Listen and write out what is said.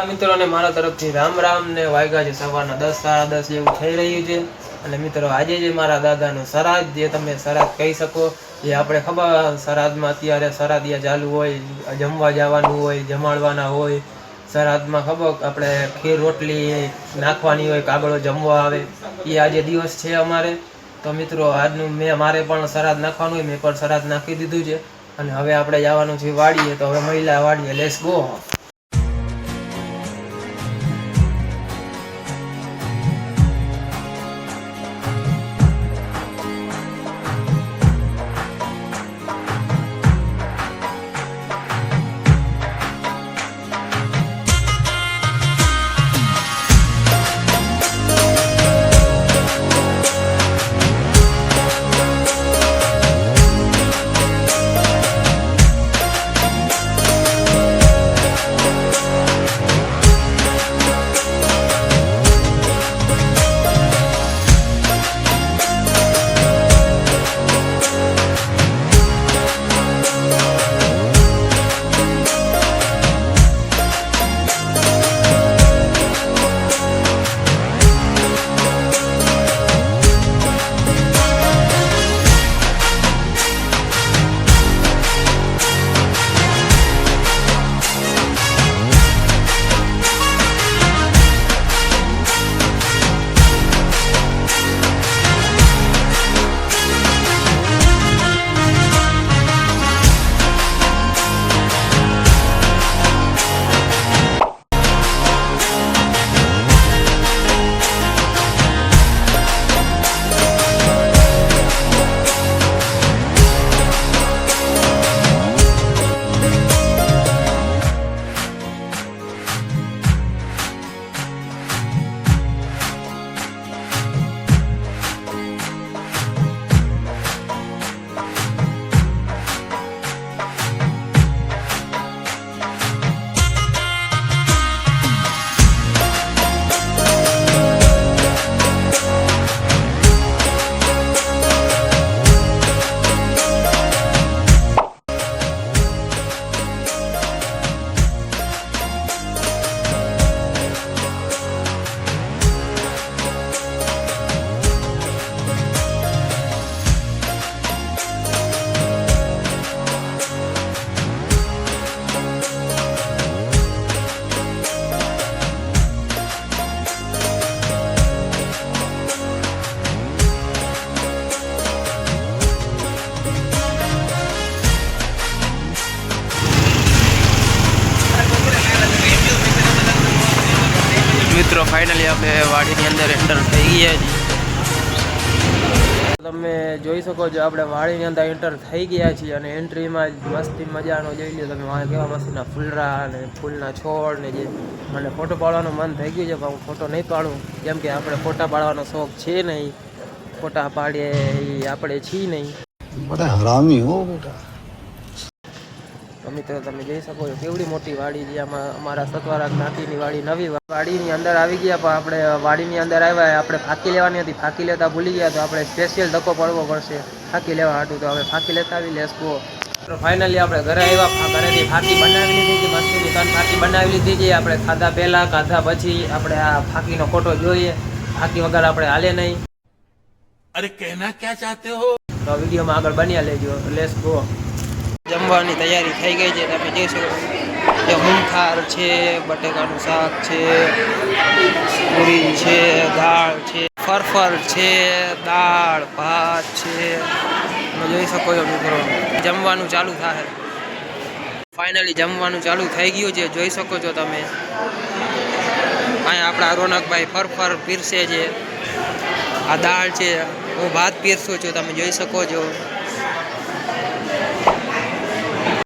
હા મિત્રોને મારા તરફથી રામ રામ ને વાગ્યા છે સવારના 10 સાડા 10 જેવું થઈ રહ્યું છે। અને મિત્રો આજે જે મારા દાદાનું શ્રાદ્ધ, જે તમે શ્રાદ્ધ કહી શકો, જે આપણે ખબર શ્રાદ્ધમાં અત્યારે શ્રાદ્ધિયા ચાલુ હોય, જમવા જવાનું હોય, જમાડવાના હોય। શ્રાદ્ધમાં ખબર આપણે ખીર રોટલી નાખવાની હોય, કાગળો જમવા આવે, એ આજે દિવસ છે અમારે। તો મિત્રો આજનું મારે પણ શ્રાદ્ધ નાખવાનું હોય, મેં પણ શ્રાદ્ધ નાખી દીધું છે। અને હવે આપણે જવાનું છે વાડીએ, તો હવે મહિલા વાડીએ, લેટ્સ ગો। મિત્રો ફાઇનલી આપણે વાડીની અંદર એન્ટર થઈ ગયા છીએ। તમે જોઈ શકો છો, આપણે વાડીની અંદર એન્ટર થઈ ગયા છીએ અને એન્ટ્રીમાં જ મસ્તી મજાનો જોઈ લો તમે, વાં કેવા મસ્તીના ફૂલરા અને ફૂલના છોડ ને, જે મને ફોટો પાડવાનું મન થઈ ગયું છે, પણ હું ફોટો નહીં પાડું, કેમ કે આપણે ફોટા પાડવાનો શોખ છે નહીં, ફોટા પાડીએ એ આપણે છીએ નહીં, બધા હરામી હો બેટા। તો મિત્રો તમે જોઈ શકો છો કેવડી મોટી વાડી છે, આમાં અમારા સતવારા જ્ઞાતિની વાડી, નવી વાડીની અંદર આવી ગયા। પણ આપણે વાડીની અંદર આવ્યા, આપણે ફાંકી લેવાની હતી, ફાંકી લેતા ભૂલી ગયા, તો આપણે સ્પેશિયલ ધક્કો પડવો પડશે ફાંકી લેવા હાટું। તો હવે ફાંકી લેતા આવી, લેટ્સ ગો। તો ફાઇનલી આપણે ઘરે આવ્યા, ઘરેથી ફાંકી બનાવી લીધી છે, મસ્તીની 3 ફાંકી બનાવી લીધી છે। આપણે ખાધા પહેલાં, ખાધા પછી આપણે આ ફાંકીનો ફોટો જોઈએ, ફાંકી વગર આપણે હાલે નહીં। અરે કહેના ક્યાં ચાહતે હો? તો વિડીયોમાં આગળ બન્યા લેજો, લેટ્સ ગો। જમવાની તૈયારી થઈ ગઈ છે, તમે જોઈ શકો છો, મૂંગથાળ છે, બટેકાનું શાક છે, પૂરી છે, દાળ છે, ફરફર છે, દાળ ભાત છે, તમે જોઈ શકો છો મિત્રો। જમવાનું ચાલુ થાય, ફાઇનલી જમવાનું ચાલુ થઈ ગયું છે, જોઈ શકો છો તમે। અહીંયા આપણા રોનકભાઈ ફરફર પીરસે છે, આ દાળ છે, હું ભાત પીરસું છું, તમે જોઈ શકો છો।